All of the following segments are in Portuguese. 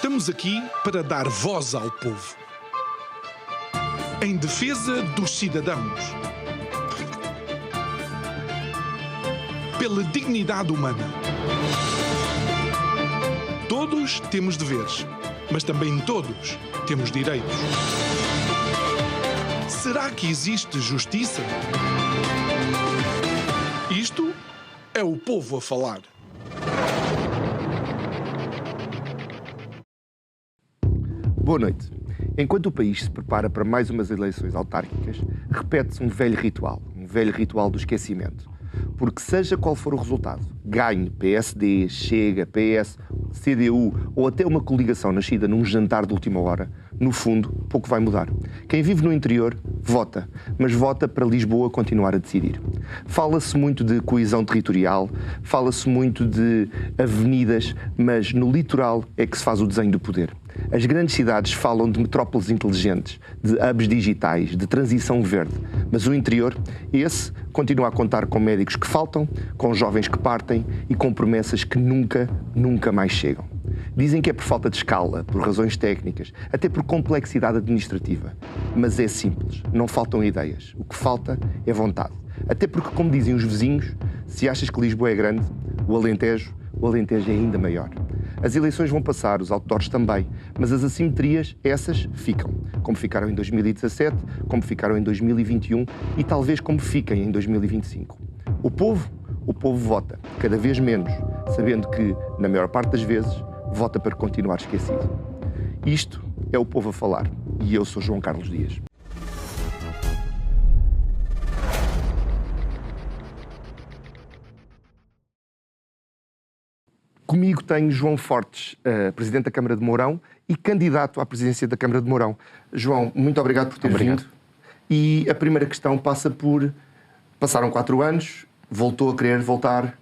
Estamos aqui para dar voz ao povo. Em defesa dos cidadãos. Pela dignidade humana. Todos temos deveres, mas também todos temos direitos. Será que existe justiça? Isto é o povo a falar. Boa noite. Enquanto o país se prepara para mais umas eleições autárquicas, repete-se um velho ritual do esquecimento. Porque seja qual for o resultado, ganhe PSD, Chega, PS, CDU ou até uma coligação nascida num jantar de última hora, no fundo, pouco vai mudar. Quem vive no interior, vota, mas vota para Lisboa continuar a decidir. Fala-se muito de coesão territorial, fala-se muito de avenidas, mas no litoral é que se faz o desenho do poder. As grandes cidades falam de metrópoles inteligentes, de hubs digitais, de transição verde. Mas o interior, esse, continua a contar com médicos que faltam, com jovens que partem e com promessas que nunca mais chegam. Dizem que é por falta de escala, por razões técnicas, até por complexidade administrativa. Mas é simples, não faltam ideias. O que falta é vontade. Até porque, como dizem os vizinhos, se achas que Lisboa é grande, o Alentejo é ainda maior. As eleições vão passar, os outdoors também, mas as assimetrias, essas, ficam. Como ficaram em 2017, como ficaram em 2021 e talvez como fiquem em 2025. O povo vota, cada vez menos, sabendo que, na maior parte das vezes, vota para continuar esquecido. Isto é o povo a falar e eu sou João Carlos Dias. Comigo tenho João Fortes, Presidente da Câmara de Mourão e candidato à presidência da Câmara de Mourão. João, muito obrigado por ter vindo. E a primeira questão passa por... Passaram 4 anos, voltou a querer voltar.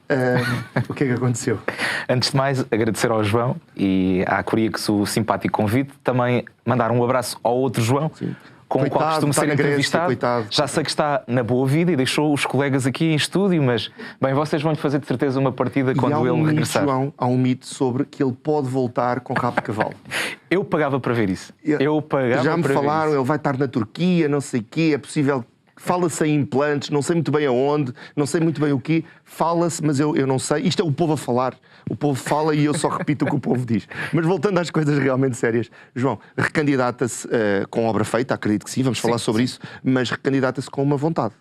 O que é que aconteceu? Antes de mais, agradecer ao João e à Coriax o simpático convite. Também mandar um abraço ao outro João. Sim. Com o qual costumo ser entrevistado. Já sei que está na boa vida e deixou os colegas aqui em estúdio, mas, bem, vocês vão-lhe fazer de certeza uma partida quando ele regressar. João, há um mito sobre que ele pode voltar com rabo de cavalo. Eu pagava para ver isso. Já me falaram, ele vai estar na Turquia, não sei o quê, é possível... Fala-se em implantes, não sei muito bem aonde, não sei muito bem o quê. Fala-se, mas eu não sei. Isto é o povo a falar. O povo fala e eu só repito o que o povo diz. Mas voltando às coisas realmente sérias. João, recandidata-se com obra feita, acredito que sim, vamos falar sobre isso, mas recandidata-se com uma vontade.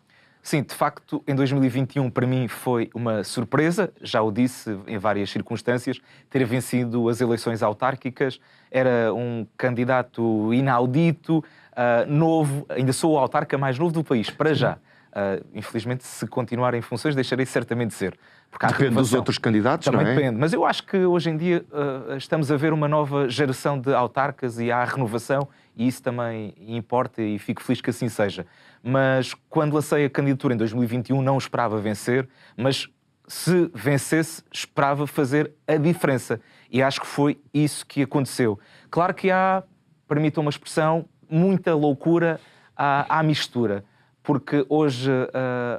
Sim, de facto, em 2021 para mim foi uma surpresa, já o disse em várias circunstâncias, ter vencido as eleições autárquicas. Era um candidato inaudito, novo, ainda sou o autarca mais novo do país, para já. Infelizmente, se continuar em funções, deixarei certamente de ser. Depende dos outros candidatos, também não é? Depende, mas eu acho que hoje em dia estamos a ver uma nova geração de autarcas e há renovação, e isso também importa e fico feliz que assim seja. Mas quando lancei a candidatura em 2021 não esperava vencer, mas se vencesse esperava fazer a diferença. E acho que foi isso que aconteceu. Claro que há, permitam uma expressão, muita loucura à mistura, porque hoje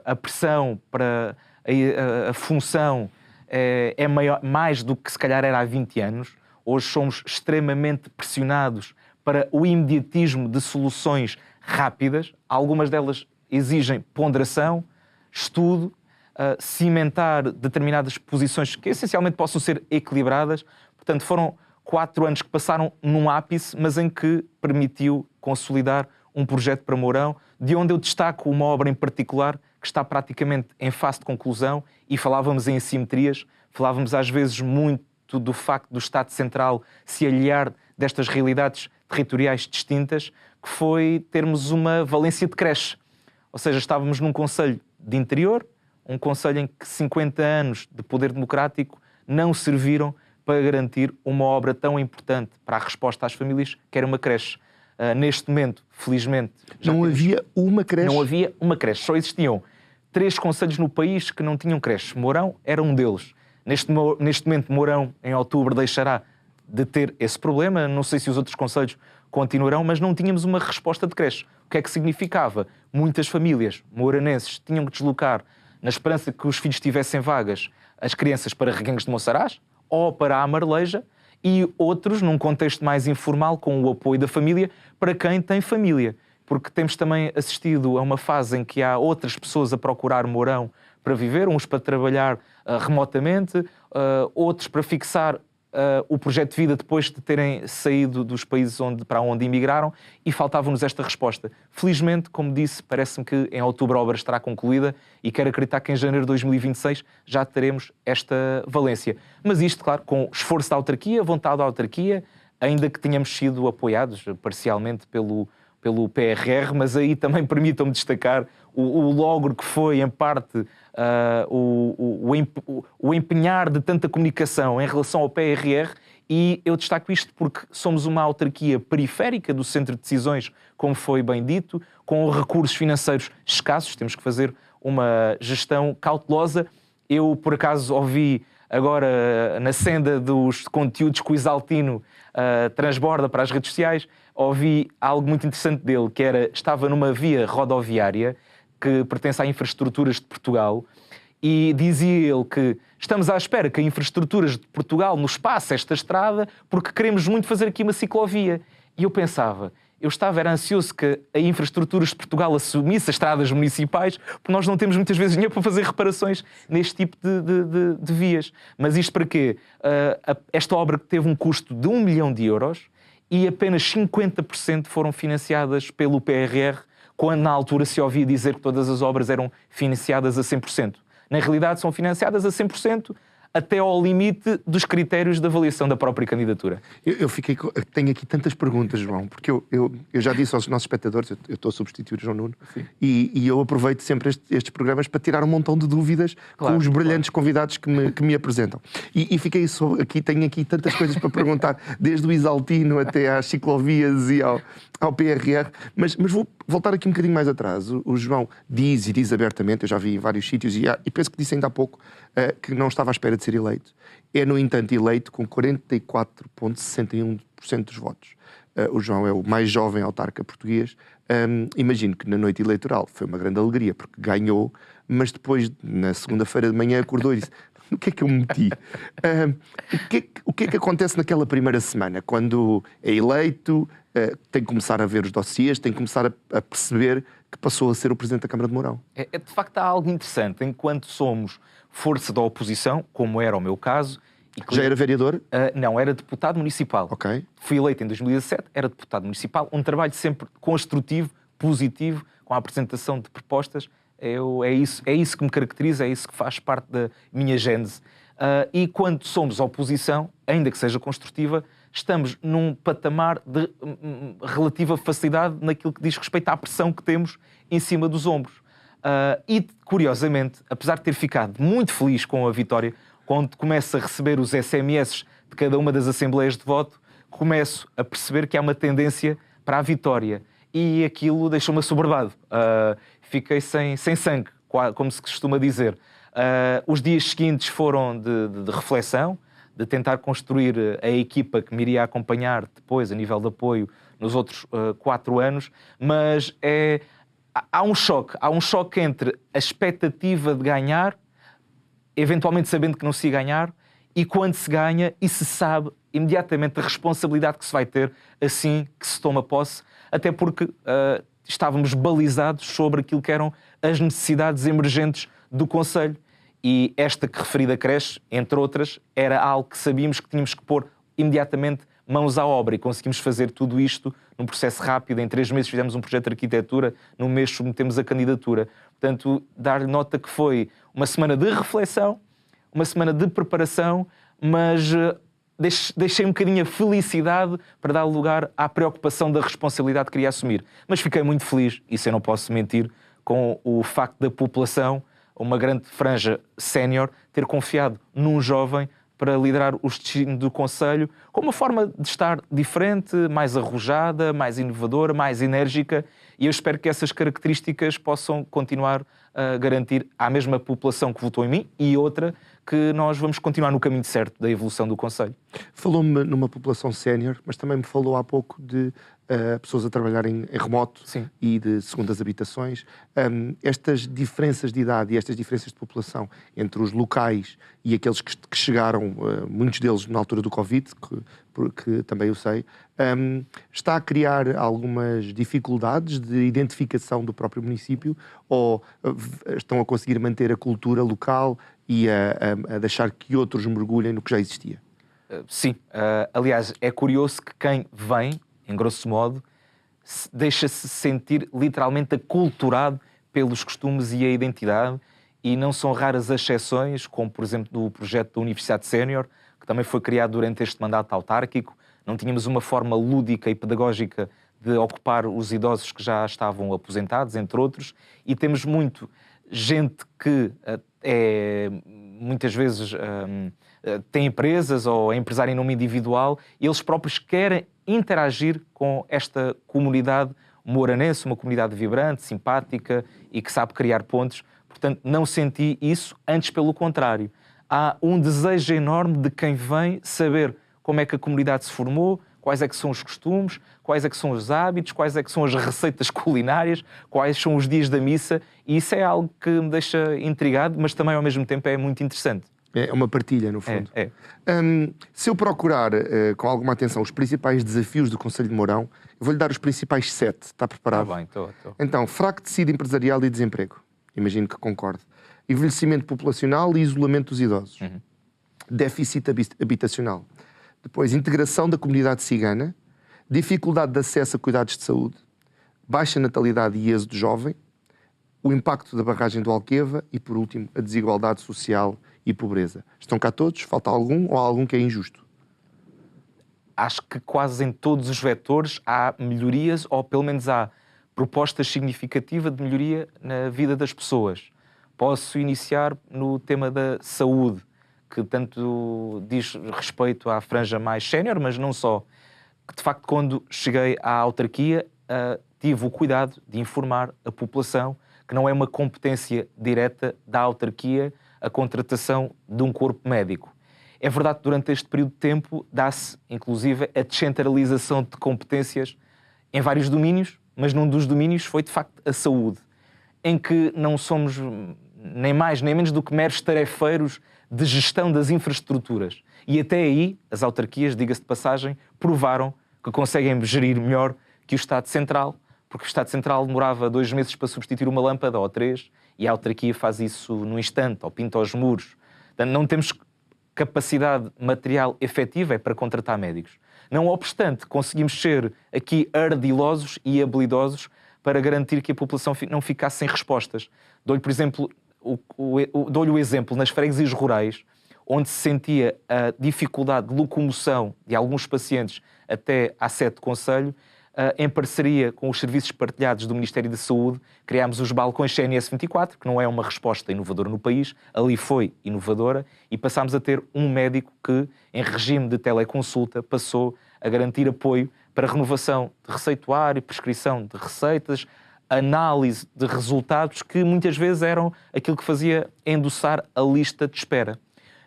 a pressão para a função é maior, mais do que se calhar era há 20 anos. Hoje somos extremamente pressionados para o imediatismo de soluções rápidas. Algumas delas exigem ponderação, estudo, cimentar determinadas posições que essencialmente possam ser equilibradas. Portanto, foram 4 anos que passaram num ápice, mas em que permitiu consolidar um projeto para Mourão, de onde eu destaco uma obra em particular que está praticamente em fase de conclusão, e falávamos em assimetrias, falávamos às vezes muito do facto do Estado Central se aliar destas realidades territoriais distintas, que foi termos uma valência de creche. Ou seja, estávamos num concelho de interior, um concelho em que 50 anos de poder democrático não serviram para garantir uma obra tão importante para a resposta às famílias, que era uma creche. Neste momento, felizmente... Não havia uma creche? Não havia uma creche. Só existiam 3 concelhos no país que não tinham creche. Mourão era um deles. Neste momento, Mourão, em outubro, deixará de ter esse problema. Não sei se os outros concelhos continuarão, mas não tínhamos uma resposta de creche. O que é que significava? Muitas famílias mouranenses tinham que deslocar, na esperança que os filhos tivessem vagas, as crianças para Reguengos de Monsaraz ou para a Marleja, e outros num contexto mais informal, com o apoio da família, para quem tem família. Porque temos também assistido a uma fase em que há outras pessoas a procurar morão para viver, uns para trabalhar remotamente, outros para fixar o projeto de vida depois de terem saído dos países para onde emigraram, e faltava-nos esta resposta. Felizmente, como disse, parece-me que em outubro a obra estará concluída e quero acreditar que em janeiro de 2026 já teremos esta valência. Mas isto, claro, com esforço da autarquia, vontade da autarquia, ainda que tenhamos sido apoiados parcialmente pelo PRR, mas aí também permitam-me destacar o logro que foi, em parte, o empenhar de tanta comunicação em relação ao PRR, e eu destaco isto porque somos uma autarquia periférica do centro de decisões, como foi bem dito, com recursos financeiros escassos, temos que fazer uma gestão cautelosa. Eu, por acaso, ouvi agora na senda dos conteúdos que o Isaltino transborda para as redes sociais, ouvi algo muito interessante dele, que estava numa via rodoviária que pertence à Infraestruturas de Portugal, e dizia ele que estamos à espera que a Infraestruturas de Portugal nos passe esta estrada porque queremos muito fazer aqui uma ciclovia. E eu pensava, era ansioso que a Infraestruturas de Portugal assumisse as estradas municipais, porque nós não temos muitas vezes dinheiro para fazer reparações neste tipo de vias. Mas isto para quê? Esta obra teve um custo de 1 milhão de euros e apenas 50% foram financiadas pelo PRR, quando na altura se ouvia dizer que todas as obras eram financiadas a 100%. Na realidade são financiadas a 100%, até ao limite dos critérios de avaliação da própria candidatura. Tenho aqui tantas perguntas, João, porque eu já disse aos nossos espectadores, eu estou a substituir o João Nuno, e eu aproveito sempre estes programas para tirar um montão de dúvidas com os brilhantes convidados que me apresentam. E tenho aqui tantas coisas para perguntar, desde o Isaltino até às ciclovias e ao PRR, mas vou voltar aqui um bocadinho mais atrás. O João diz abertamente, eu já vi em vários sítios, e penso que disse ainda há pouco, que não estava à espera de ser eleito. É, no entanto, eleito com 44,61% dos votos. O João é o mais jovem autarca português. Imagino que na noite eleitoral foi uma grande alegria, porque ganhou, mas depois, na segunda-feira de manhã, acordou e disse: o que é que eu me meti? O que é que acontece naquela primeira semana? Quando é eleito, tem que começar a ver os dossiês, tem que começar a perceber que passou a ser o Presidente da Câmara de Mourão. De facto, há algo interessante. Enquanto somos força da oposição, como era o meu caso... Já era vereador? Não, era deputado municipal. Ok. Fui eleito em 2017, era deputado municipal. Um trabalho sempre construtivo, positivo, com a apresentação de propostas. É isso que me caracteriza, é isso que faz parte da minha gênese. E quando somos oposição, ainda que seja construtiva, estamos num patamar de relativa facilidade naquilo que diz respeito à pressão que temos em cima dos ombros. E, curiosamente, apesar de ter ficado muito feliz com a vitória, quando começo a receber os SMS de cada uma das assembleias de voto, começo a perceber que há uma tendência para a vitória. E aquilo deixou-me assoberbado. Fiquei sem sangue, como se costuma dizer. Os dias seguintes foram de reflexão, de tentar construir a equipa que me iria acompanhar depois, a nível de apoio, nos outros 4 anos, mas há um choque entre a expectativa de ganhar, eventualmente sabendo que não se ia ganhar, e quando se ganha e se sabe imediatamente a responsabilidade que se vai ter assim que se toma posse, até porque estávamos balizados sobre aquilo que eram as necessidades emergentes do Conselho. E esta que referida creche, entre outras, era algo que sabíamos que tínhamos que pôr imediatamente mãos à obra, e conseguimos fazer tudo isto num processo rápido. Em 3 meses fizemos um projeto de arquitetura, num mês submetemos a candidatura. Portanto, dar-lhe nota que foi uma semana de reflexão, uma semana de preparação, mas deixei um bocadinho a felicidade para dar lugar à preocupação da responsabilidade que queria assumir. Mas fiquei muito feliz, isso eu não posso mentir, com o facto da população, uma grande franja sénior, ter confiado num jovem para liderar os destinos do Conselho, com uma forma de estar diferente, mais arrojada, mais inovadora, mais enérgica, E eu espero que essas características possam continuar a garantir à mesma população que votou em mim e outra que nós vamos continuar no caminho certo da evolução do Conselho. Falou-me numa população sénior, mas também me falou há pouco de pessoas a trabalhar em remoto. Sim. E de segundas habitações. Estas diferenças de idade e estas diferenças de população entre os locais e aqueles que chegaram, muitos deles na altura do Covid, que também eu sei, está a criar algumas dificuldades de identificação do próprio município, ou estão a conseguir manter a cultura local e a deixar que outros mergulhem no que já existia? Sim. Aliás, é curioso que quem vem, em grosso modo, deixa-se sentir literalmente aculturado pelos costumes e a identidade, e não são raras as exceções, como por exemplo do projeto da Universidade Sénior, que também foi criado durante este mandato autárquico. Não tínhamos uma forma lúdica e pedagógica de ocupar os idosos que já estavam aposentados, entre outros, e temos muito gente que muitas vezes tem empresas ou é empresário em nome individual, e eles próprios querem interagir com esta comunidade moranense, uma comunidade vibrante, simpática e que sabe criar pontos. Portanto, não senti isso, antes pelo contrário. Há um desejo enorme de quem vem saber como é que a comunidade se formou, quais é que são os costumes, quais é que são os hábitos, quais é que são as receitas culinárias, quais são os dias da missa, e isso é algo que me deixa intrigado, mas também ao mesmo tempo é muito interessante. É uma partilha, no fundo. É. Se eu procurar com alguma atenção os principais desafios do Conselho de Mourão, eu vou-lhe dar os principais 7. Está preparado? Está bem, estou. Então, fraco tecido empresarial e desemprego. Imagino que concorde. Envelhecimento populacional e isolamento dos idosos. Uhum. Déficit habitacional. Depois, integração da comunidade cigana. Dificuldade de acesso a cuidados de saúde. Baixa natalidade e êxodo jovem. O impacto da barragem do Alqueva e, por último, a desigualdade social e pobreza. Estão cá todos? Falta algum, ou há algum que é injusto? Acho que quase em todos os vetores há melhorias, ou pelo menos há propostas significativas de melhoria na vida das pessoas. Posso iniciar no tema da saúde, que tanto diz respeito à franja mais sénior, mas não só. De facto, quando cheguei à autarquia, tive o cuidado de informar a população que não é uma competência direta da autarquia a contratação de um corpo médico. É verdade que durante este período de tempo dá-se, inclusive, a descentralização de competências em vários domínios, mas num dos domínios foi, de facto, a saúde, em que não somos nem mais nem menos do que meros tarefeiros de gestão das infraestruturas. E até aí, as autarquias, diga-se de passagem, provaram que conseguem gerir melhor que o Estado Central, porque o Estado Central demorava 2 meses para substituir uma lâmpada, ou 3, e a autarquia faz isso num instante, ou pinta os muros. Portanto, não temos capacidade material efetiva para contratar médicos. Não obstante, conseguimos ser aqui ardilosos e habilidosos para garantir que a população não ficasse sem respostas. Dou-lhe, por exemplo, dou-lhe o exemplo nas freguesias rurais, onde se sentia a dificuldade de locomoção de alguns pacientes até à sede de concelho. Em parceria com os serviços partilhados do Ministério da Saúde, criámos os balcões CNS 24, que não é uma resposta inovadora no país, ali foi inovadora, e passámos a ter um médico que, em regime de teleconsulta, passou a garantir apoio para renovação de receituário, prescrição de receitas, análise de resultados, que muitas vezes eram aquilo que fazia endossar a lista de espera.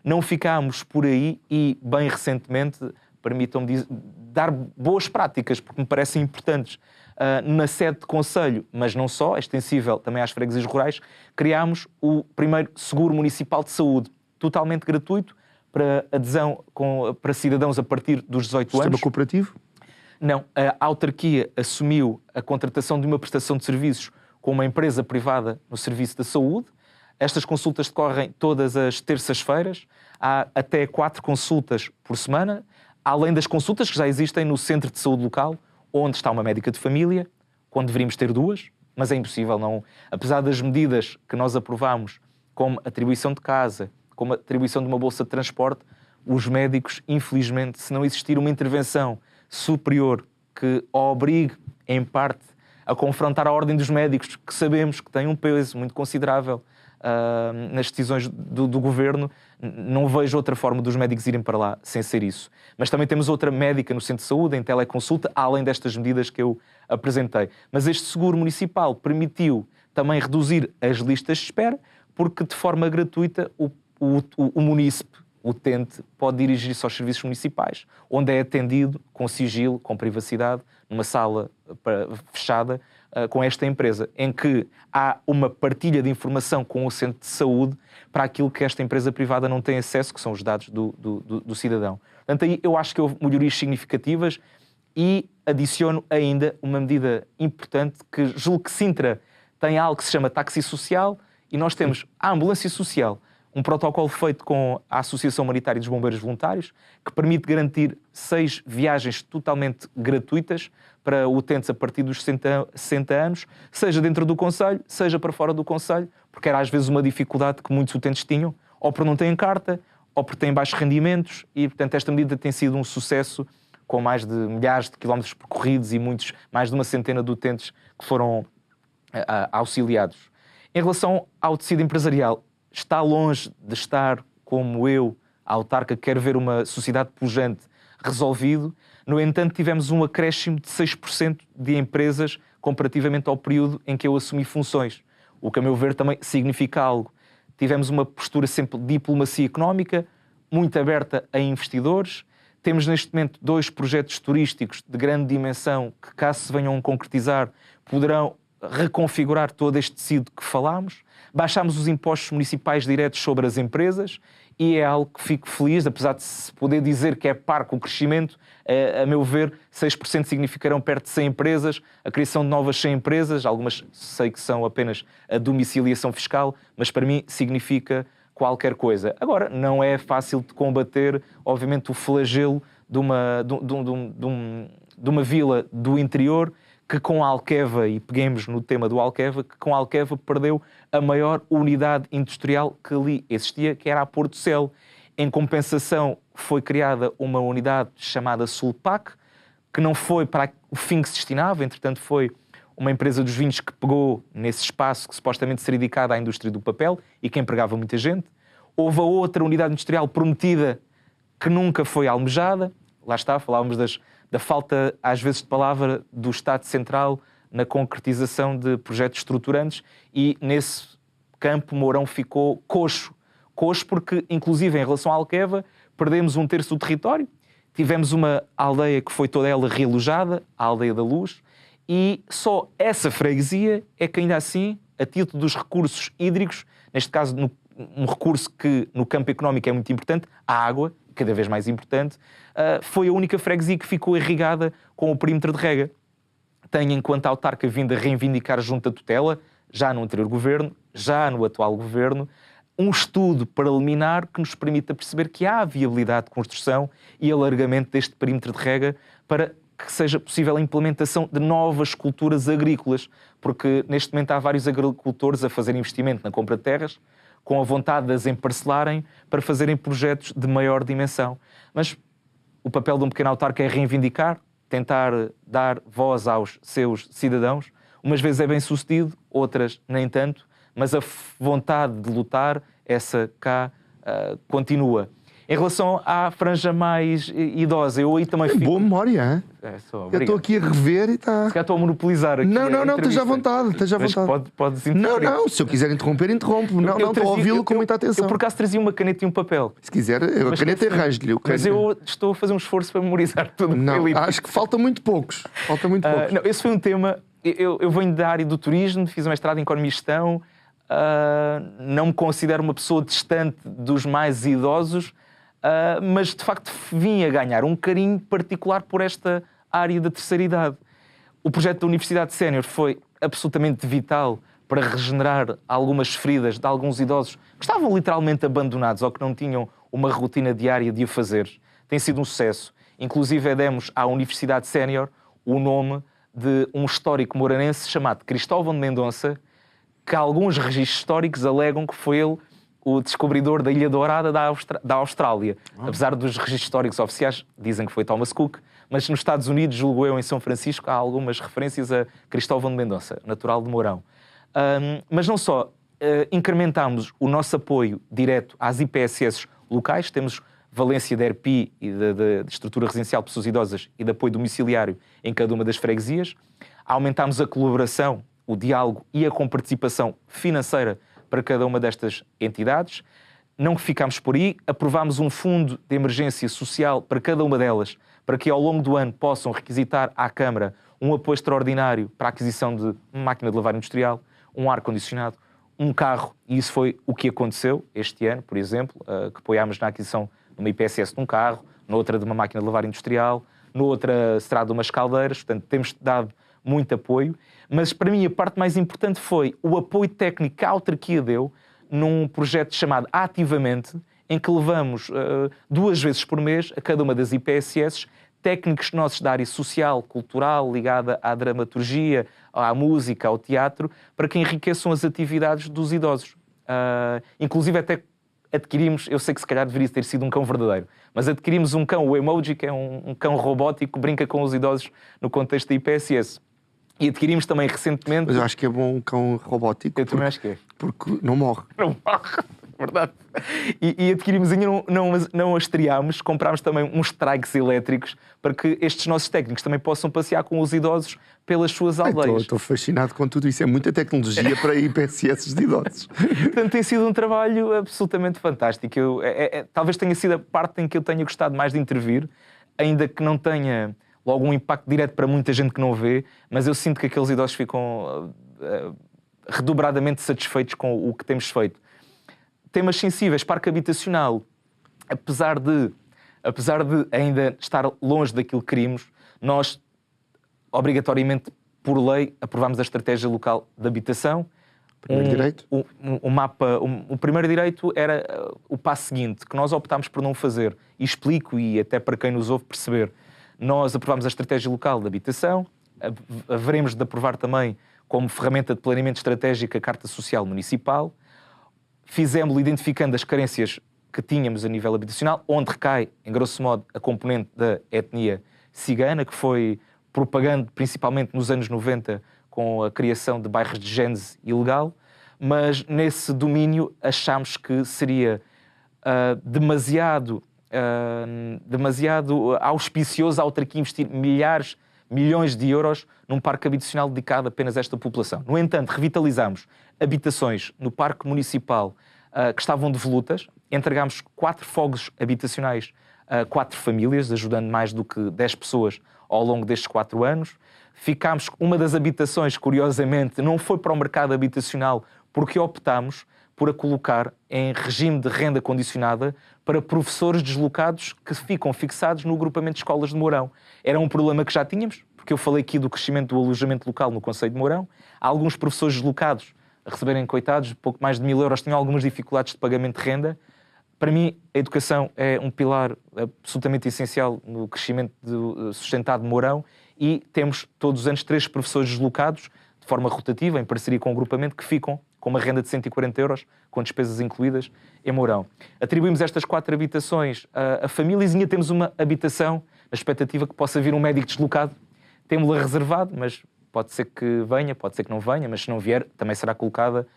Não ficámos por aí e, bem recentemente, permitam-me dar boas práticas, porque me parecem importantes. Na sede de concelho, mas não só, é extensível também às freguesias rurais, criámos o primeiro seguro municipal de saúde, totalmente gratuito, para adesão para cidadãos a partir dos 18 anos. Sistema cooperativo? Não. A autarquia assumiu a contratação de uma prestação de serviços com uma empresa privada no serviço da saúde. Estas consultas decorrem todas as terças-feiras. Há até 4 consultas por semana, além das consultas que já existem no centro de saúde local, onde está uma médica de família, quando deveríamos ter 2, mas é impossível, não. Apesar das medidas que nós aprovamos, como atribuição de casa, como atribuição de uma bolsa de transporte, os médicos, infelizmente, se não existir uma intervenção superior que obrigue, em parte, a confrontar a ordem dos médicos, que sabemos que tem um peso muito considerável nas decisões do governo. Não vejo outra forma dos médicos irem para lá sem ser isso. Mas também temos outra médica no centro de saúde, em teleconsulta, além destas medidas que eu apresentei. Mas este seguro municipal permitiu também reduzir as listas de espera, porque de forma gratuita o munícipe, o utente, pode dirigir-se aos serviços municipais, onde é atendido com sigilo, com privacidade, numa sala fechada, com esta empresa, em que há uma partilha de informação com o centro de saúde para aquilo que esta empresa privada não tem acesso, que são os dados do cidadão. Portanto, aí eu acho que houve melhorias significativas e adiciono ainda uma medida importante que julgo que Sintra tem algo que se chama táxi social e nós temos a ambulância social, um protocolo feito com a Associação Humanitária dos Bombeiros Voluntários, que permite garantir 6 viagens totalmente gratuitas para utentes a partir dos 60 anos, seja dentro do concelho, seja para fora do concelho, porque era às vezes uma dificuldade que muitos utentes tinham, ou por não terem carta, ou por terem baixos rendimentos, e portanto esta medida tem sido um sucesso, com mais de milhares de quilómetros percorridos e mais de uma centena de utentes que foram auxiliados. Em relação ao tecido empresarial, está longe de estar como eu, a autarca, que quero ver uma sociedade pujante, resolvido. No entanto, tivemos um acréscimo de 6% de empresas comparativamente ao período em que eu assumi funções, o que, a meu ver, também significa algo. Tivemos uma postura sempre de diplomacia económica, muito aberta a investidores. Temos, neste momento, 2 projetos turísticos de grande dimensão que, caso se venham a concretizar, poderão reconfigurar todo este tecido que falámos. Baixámos os impostos municipais diretos sobre as empresas e é algo que fico feliz, apesar de se poder dizer que é par com o crescimento, a meu ver, 6% significarão perto de 100 empresas, a criação de novas 100 empresas, algumas sei que são apenas a domiciliação fiscal, mas para mim significa qualquer coisa. Agora, não é fácil de combater, obviamente, o flagelo de uma vila do interior que com a Alqueva, e peguemos no tema do Alqueva, que com a Alqueva perdeu a maior unidade industrial que ali existia, que era a Porto Cel. Em compensação, foi criada uma unidade chamada Sulpac, que não foi para o fim que se destinava, entretanto foi uma empresa dos vinhos que pegou nesse espaço que supostamente seria dedicado à indústria do papel e que empregava muita gente. Houve a outra unidade industrial prometida que nunca foi almejada. Lá está, falávamos da falta, às vezes, de palavra do Estado Central na concretização de projetos estruturantes e, nesse campo, Mourão ficou coxo. Coxo porque, inclusive, em relação à Alqueva, perdemos 1/3 do território, tivemos uma aldeia que foi toda ela realojada, a Aldeia da Luz, e só essa freguesia é que, ainda assim, a título dos recursos hídricos, neste caso, um recurso que no campo económico é muito importante, a água, cada vez mais importante, foi a única freguesia que ficou irrigada com o perímetro de rega. Tenho, enquanto autarca, vindo a reivindicar junto à tutela, já no anterior governo, já no atual governo, um estudo preliminar que nos permita perceber que há viabilidade de construção e alargamento deste perímetro de rega para que seja possível a implementação de novas culturas agrícolas, porque neste momento há vários agricultores a fazer investimento na compra de terras, com a vontade de as emparcelarem para fazerem projetos de maior dimensão. Mas o papel de um pequeno autarca é reivindicar, tentar dar voz aos seus cidadãos. Umas vezes é bem sucedido, outras nem tanto, mas a vontade de lutar, essa cá continua. Em relação à franja mais idosa, eu aí também fico... Boa memória, hein? Eu estou aqui a rever e está... Se calhar estou a monopolizar aqui. Não, esteja à vontade, esteja à vontade. Podes interromper. Não, se eu quiser interromper, interrompo. Não, estou a ouvi-lo com muita atenção. Eu por acaso trazia uma caneta e um papel. Se quiser, a caneta arranjo-lhe. Mas eu estou a fazer um esforço para memorizar tudo. Não, acho que falta muito poucos. Não, esse foi um tema... Eu venho da área do turismo, fiz uma mestrado em Economia e Gestão, não me considero uma pessoa distante dos mais idosos, mas de facto vim a ganhar um carinho particular por esta área da terceira idade. O projeto da Universidade Sénior foi absolutamente vital para regenerar algumas feridas de alguns idosos que estavam literalmente abandonados ou que não tinham uma rotina diária de o fazer. Tem sido um sucesso. Inclusive demos à Universidade Sénior o nome de um histórico moranense chamado Cristóvão de Mendonça, que alguns registros históricos alegam que foi ele o descobridor da Ilha Dourada da Austrália. Apesar dos registros históricos oficiais, dizem que foi Thomas Cook, mas nos Estados Unidos, julgo eu, em São Francisco, há algumas referências a Cristóvão de Mendonça, natural de Mourão. Mas não só. incrementámos o nosso apoio direto às IPSS locais. Temos valência de ERPI e de estrutura residencial de pessoas idosas e de apoio domiciliário em cada uma das freguesias. Aumentámos a colaboração, o diálogo e a comparticipação financeira para cada uma destas entidades. Não ficámos por aí, aprovámos um fundo de emergência social para cada uma delas, para que ao longo do ano possam requisitar à Câmara um apoio extraordinário para a aquisição de uma máquina de lavar industrial, um ar-condicionado, um carro, e isso foi o que aconteceu este ano, por exemplo, que apoiámos na aquisição de uma IPSS de um carro, noutra de uma máquina de lavar industrial, noutra será de umas caldeiras. Portanto, temos dado muito apoio, mas para mim a parte mais importante foi o apoio técnico que a autarquia deu num projeto chamado Ativamente, em que levamos 2 vezes por mês a cada uma das IPSS técnicos nossos da área social, cultural, ligada à dramaturgia, à música, ao teatro, para que enriqueçam as atividades dos idosos. Inclusive até adquirimos, eu sei que se calhar deveria ter sido um cão verdadeiro, mas adquirimos um cão, o Emoji, que é um cão robótico que brinca com os idosos no contexto da IPSS. E adquirimos também recentemente... Mas eu acho que é bom um cão robótico. Eu também acho que é. Porque não morre. Não morre, verdade. E adquirimos, ainda não as estreámos, comprámos também uns trikes elétricos para que estes nossos técnicos também possam passear com os idosos pelas suas aldeias. Estou fascinado com tudo isso. É muita tecnologia para IPSS de idosos. Portanto, tem sido um trabalho absolutamente fantástico. Talvez tenha sido a parte em que eu tenha gostado mais de intervir, ainda que não tenha logo um impacto direto para muita gente que não vê, mas eu sinto que aqueles idosos ficam redobradamente satisfeitos com o que temos feito. Temas sensíveis, parque habitacional, apesar de ainda estar longe daquilo que queríamos, nós, obrigatoriamente, por lei, aprovámos a estratégia local de habitação. Primeiro direito? O primeiro direito era o passo seguinte, que nós optámos por não fazer. E explico, e até para quem nos ouve perceber, nós aprovámos a estratégia local de habitação, haveremos de aprovar também como ferramenta de planeamento estratégico a Carta Social Municipal. Fizemos-lo identificando as carências que tínhamos a nível habitacional, onde recai, em grosso modo, a componente da etnia cigana, que foi propagando principalmente nos anos 90 com a criação de bairros de gênese ilegal, mas nesse domínio achámos que seria demasiado auspicioso a autarquia investir milhões de euros num parque habitacional dedicado apenas a esta população. No entanto, revitalizámos habitações no parque municipal que estavam devolutas, entregámos 4 fogos habitacionais a 4 famílias, ajudando mais do que 10 pessoas ao longo destes 4 anos. Ficámos, uma das habitações, curiosamente, não foi para o mercado habitacional, porque optámos por a colocar em regime de renda condicionada para professores deslocados que ficam fixados no agrupamento de escolas de Mourão. Era um problema que já tínhamos, porque eu falei aqui do crescimento do alojamento local no concelho de Mourão. Há alguns professores deslocados a receberem, coitados, pouco mais de 1.000 euros, tinham algumas dificuldades de pagamento de renda. Para mim, a educação é um pilar absolutamente essencial no crescimento sustentado de Mourão, e temos todos os anos 3 professores deslocados, de forma rotativa, em parceria com o agrupamento, que ficam com uma renda de 140 euros, com despesas incluídas, em Mourão. Atribuímos estas 4 habitações a famílias e ainda temos uma habitação, na expectativa que possa vir um médico deslocado. Temos-la reservado, mas pode ser que venha, pode ser que não venha, mas se não vier, também será colocada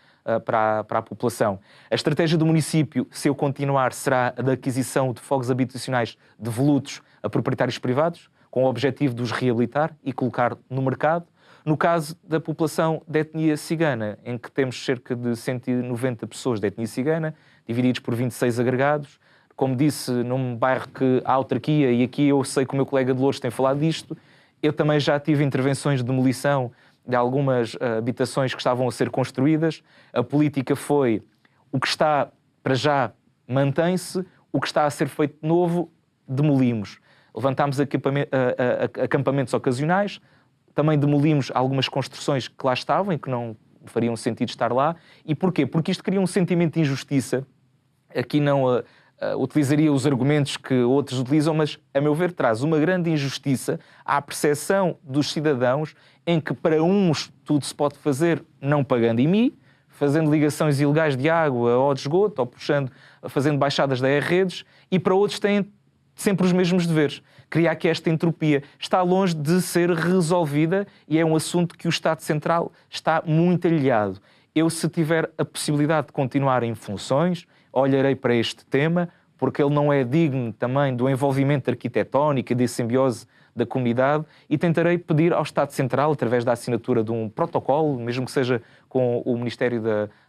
para a população. A estratégia do município, se eu continuar, será a da aquisição de fogos habitacionais devolutos a proprietários privados, com o objetivo de os reabilitar e colocar no mercado. No caso da população de etnia cigana, em que temos cerca de 190 pessoas de etnia cigana, divididos por 26 agregados, como disse, num bairro que a autarquia, e aqui eu sei que o meu colega de Loures tem falado disto, eu também já tive intervenções de demolição de algumas habitações que estavam a ser construídas. A política foi: o que está para já mantém-se, o que está a ser feito de novo, demolimos. Levantámos acampamentos ocasionais, também demolimos algumas construções que lá estavam e que não fariam sentido estar lá. E porquê? Porque isto cria um sentimento de injustiça. Aqui não utilizaria os argumentos que outros utilizam, mas, a meu ver, traz uma grande injustiça à percepção dos cidadãos, em que para uns tudo se pode fazer não pagando IMI, fazendo ligações ilegais de água ou de esgoto, ou fazendo baixadas da redes, e para outros têm sempre os mesmos deveres. Cria aqui esta entropia. Está longe de ser resolvida e é um assunto que o Estado Central está muito alheado. eu, se tiver a possibilidade de continuar em funções, olharei para este tema, porque ele não é digno também do envolvimento arquitetónico e de simbiose da comunidade, e tentarei pedir ao Estado Central, através da assinatura de um protocolo, mesmo que seja com o Ministério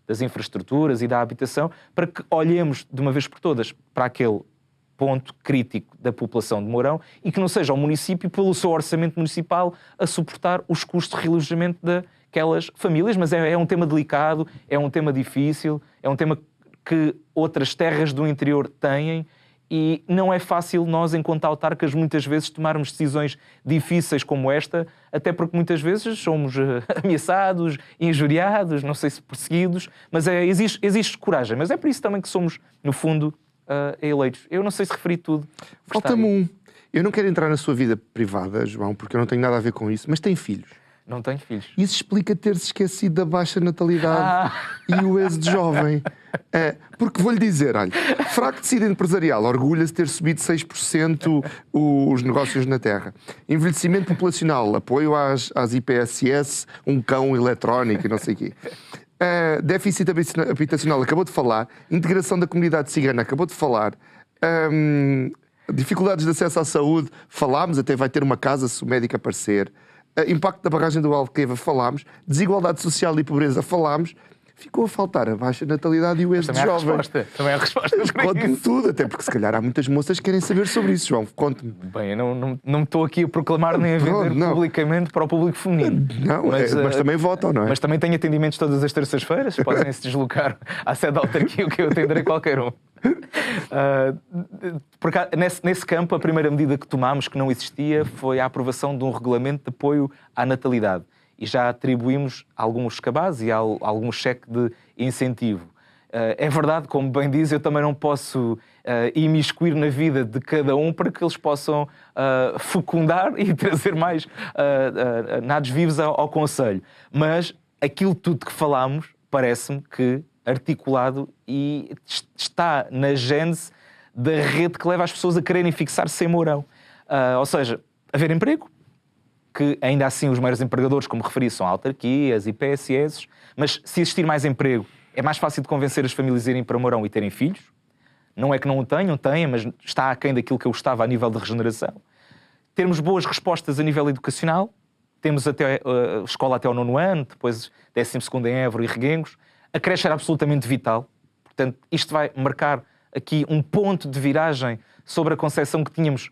das Infraestruturas e da Habitação, para que olhemos de uma vez por todas para aquele ponto crítico da população de Mourão e que não seja o município, pelo seu orçamento municipal, a suportar os custos de realojamento daquelas famílias. Mas é um tema delicado, é um tema difícil, é um tema que outras terras do interior têm, e não é fácil nós, enquanto autarcas, muitas vezes tomarmos decisões difíceis como esta, até porque muitas vezes somos ameaçados, injuriados, não sei se perseguidos, mas existe coragem. Mas é por isso também que somos, no fundo, eleitos. Eu não sei se referi tudo. Falta-me um. Eu não quero entrar na sua vida privada, João, porque eu não tenho nada a ver com isso, mas tem filhos. Não tenho filhos. Isso explica ter-se esquecido da baixa natalidade e o êxodo jovem. Porque vou-lhe dizer, olha, fraco tecido empresarial, orgulha-se de ter subido 6% os negócios na terra. Envelhecimento populacional, apoio às IPSS, um cão eletrónico e não sei o quê. Déficit habitacional, acabou de falar. Integração da comunidade cigana, acabou de falar. Dificuldades de acesso à saúde, falámos, até vai ter uma casa se o médico aparecer. Impacto da barragem do Alqueva, falámos. Desigualdade social e pobreza, falámos. Ficou a faltar a baixa natalidade e o êxodo jovem. Também é a resposta. Conte-me tudo, até porque se calhar há muitas moças que querem saber sobre isso, João. Conte-me. Bem, eu não estou aqui a proclamar nem a vender publicamente para o público feminino. Não, mas também votam, não é? Mas também tenho atendimentos todas as terças-feiras. Podem-se deslocar à sede da autarquia, que eu atenderei qualquer um. Nesse campo, a primeira medida que tomámos, que não existia, foi a aprovação de um regulamento de apoio à natalidade. E já atribuímos alguns cabazes e algum cheque de incentivo. É verdade, como bem diz, eu também não posso imiscuir na vida de cada um para que eles possam fecundar e trazer mais nados vivos ao Conselho. Mas aquilo tudo que falámos, parece-me que articulado e está na gênese da rede que leva as pessoas a quererem fixar-se em Mourão. Ou seja, haver emprego, que ainda assim os maiores empregadores, como referi, são autarquias e PSS, mas se existir mais emprego, é mais fácil de convencer as famílias a irem para Mourão e terem filhos. Não é que não o tenham, mas está aquém daquilo que eu gostava a nível de regeneração. Termos boas respostas a nível educacional, temos até a escola até ao 9º ano, depois 12º em Évora e Reguengos. A creche era absolutamente vital, portanto, isto vai marcar aqui um ponto de viragem sobre a concepção que tínhamos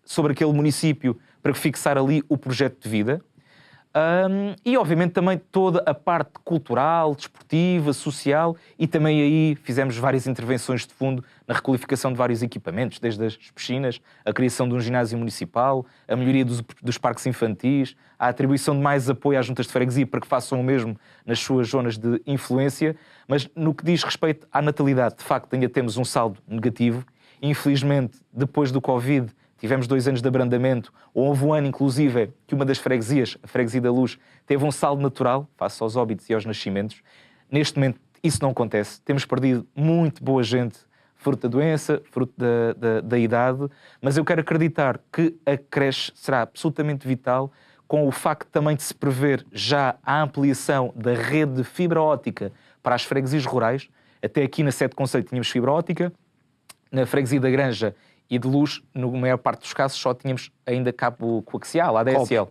sobre aquele município para fixar ali o projeto de vida. E, obviamente, também toda a parte cultural, desportiva, social, e também aí fizemos várias intervenções de fundo na requalificação de vários equipamentos, desde as piscinas, a criação de um ginásio municipal, a melhoria dos parques infantis, a atribuição de mais apoio às juntas de freguesia para que façam o mesmo nas suas zonas de influência. Mas no que diz respeito à natalidade, de facto, ainda temos um saldo negativo. Infelizmente, depois do Covid, tivemos 2 anos de abrandamento. Houve um ano, inclusive, que uma das freguesias, a Freguesia da Luz, teve um saldo natural, face aos óbitos e aos nascimentos. Neste momento, isso não acontece. Temos perdido muito boa gente, fruto da doença, fruto da idade, mas eu quero acreditar que a creche será absolutamente vital, com o facto também de se prever já a ampliação da rede de fibra óptica para as freguesias rurais. Até aqui na sede do Conselho tínhamos fibra óptica, na Freguesia da Granja e de Luz, na maior parte dos casos, só tínhamos ainda cabo coaxial, ADSL.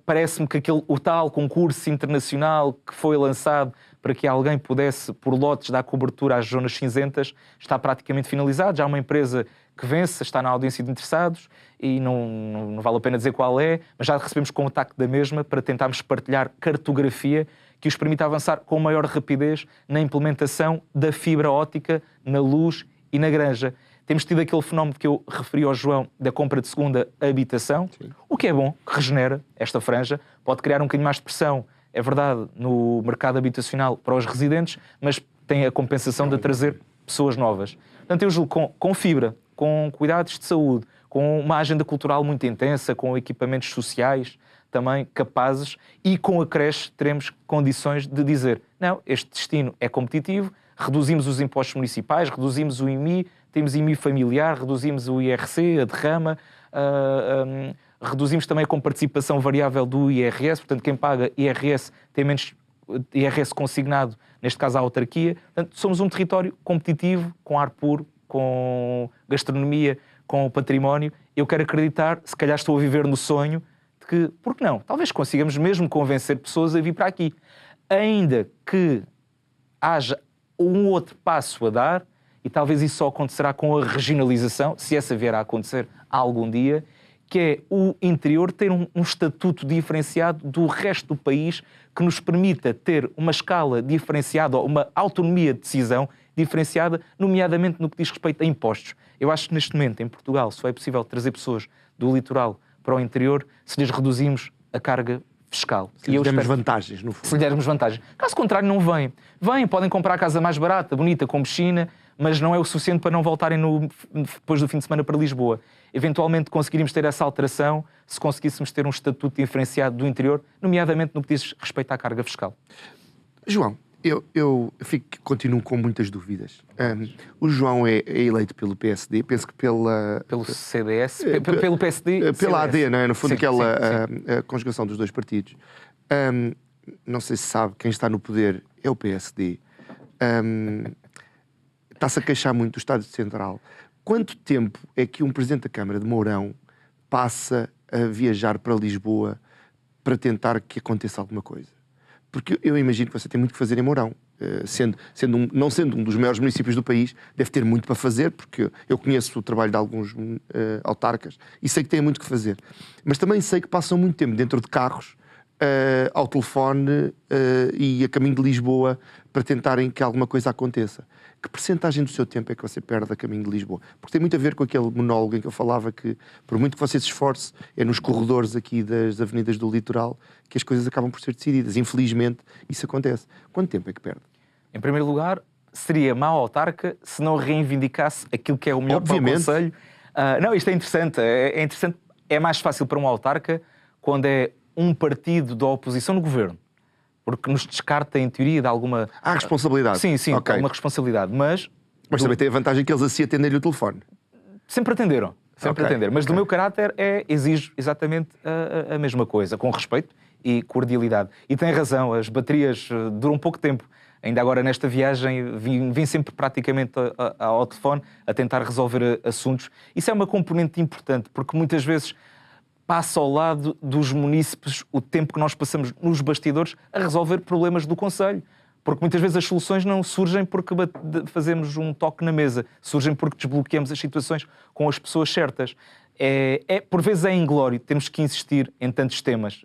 Parece-me que o tal concurso internacional que foi lançado para que alguém pudesse, por lotes, dar cobertura às zonas cinzentas, está praticamente finalizado. Já há uma empresa que vence, está na audiência de interessados e não vale a pena dizer qual é, mas já recebemos contacto da mesma para tentarmos partilhar cartografia que os permita avançar com maior rapidez na implementação da fibra óptica na Luz e na Granja. Temos tido aquele fenómeno que eu referi ao João da compra de segunda habitação, sim, o que é bom, que regenera esta franja, pode criar um bocadinho mais de pressão, é verdade, no mercado habitacional para os residentes, mas tem a compensação de trazer pessoas novas. Portanto, eu julgo com fibra, com cuidados de saúde, com uma agenda cultural muito intensa, com equipamentos sociais também capazes, e com a creche teremos condições de dizer, não, este destino é competitivo, reduzimos os impostos municipais, reduzimos o IMI, temos IMI familiar, reduzimos o IRC, a derrama, reduzimos também a comparticipação variável do IRS, portanto quem paga IRS tem menos IRS consignado, neste caso à autarquia. Portanto, somos um território competitivo, com ar puro, com gastronomia, com património. Eu quero acreditar, se calhar estou a viver no sonho, de que, por que não? Talvez consigamos mesmo convencer pessoas a vir para aqui. Ainda que haja um outro passo a dar, e talvez isso só acontecerá com a regionalização, se essa vier a acontecer algum dia, que é o interior ter um estatuto diferenciado do resto do país que nos permita ter uma escala diferenciada, ou uma autonomia de decisão diferenciada, nomeadamente no que diz respeito a impostos. Eu acho que neste momento, em Portugal, só é possível trazer pessoas do litoral para o interior se lhes reduzimos a carga fiscal. Se lhes dermos vantagens, no fundo. Se lhes dermos vantagens. Caso contrário, não vêm. Vêm, podem comprar a casa mais barata, bonita, com piscina, mas não é o suficiente para não voltarem depois do fim de semana para Lisboa. Eventualmente conseguiríamos ter essa alteração se conseguíssemos ter um estatuto diferenciado do interior, nomeadamente no que diz respeito à carga fiscal. João, eu continuo com muitas dúvidas. O João é eleito pelo PSD, penso que pelo CDS, pelo PSD... Pela CDS. AD, não é? No fundo, Sim, aquela sim. A conjugação dos dois partidos. Não sei se sabe, quem está no poder é o PSD. Está-se a queixar muito do Estado Central. Quanto tempo é que um Presidente da Câmara de Mourão passa a viajar para Lisboa para tentar que aconteça alguma coisa? Porque eu imagino que você tem muito que fazer em Mourão. Não sendo um dos maiores municípios do país, deve ter muito para fazer, porque eu conheço o trabalho de alguns autarcas e sei que têm muito que fazer. Mas também sei que passam muito tempo dentro de carros, ao telefone e a caminho de Lisboa para tentarem que alguma coisa aconteça. Que percentagem do seu tempo é que você perde a caminho de Lisboa? Porque tem muito a ver com aquele monólogo em que eu falava que, por muito que você se esforce, é nos corredores aqui das avenidas do litoral que as coisas acabam por ser decididas. Infelizmente, isso acontece. Quanto tempo é que perde? Em primeiro lugar, seria mau autarca se não reivindicasse aquilo que é o melhor para o Conselho. Não, isto é interessante. É interessante. É mais fácil para um autarca quando é um partido da oposição no governo. Porque nos descarta, em teoria, de alguma... Há responsabilidade. Sim, Okay. alguma responsabilidade. Mas também tem a vantagem que eles assim atendem-lhe o telefone. Sempre atenderam. Okay. Atenderam. Mas do meu caráter exijo exatamente a mesma coisa, com respeito e cordialidade. E tem razão, as baterias duram pouco tempo. Ainda agora, nesta viagem, vim sempre praticamente ao telefone a tentar resolver assuntos. Isso é uma componente importante, porque muitas vezes passa ao lado dos munícipes o tempo que nós passamos nos bastidores a resolver problemas do Conselho. Porque muitas vezes as soluções não surgem porque fazemos um toque na mesa, surgem porque desbloqueamos as situações com as pessoas certas. Por vezes é inglório, temos que insistir em tantos temas.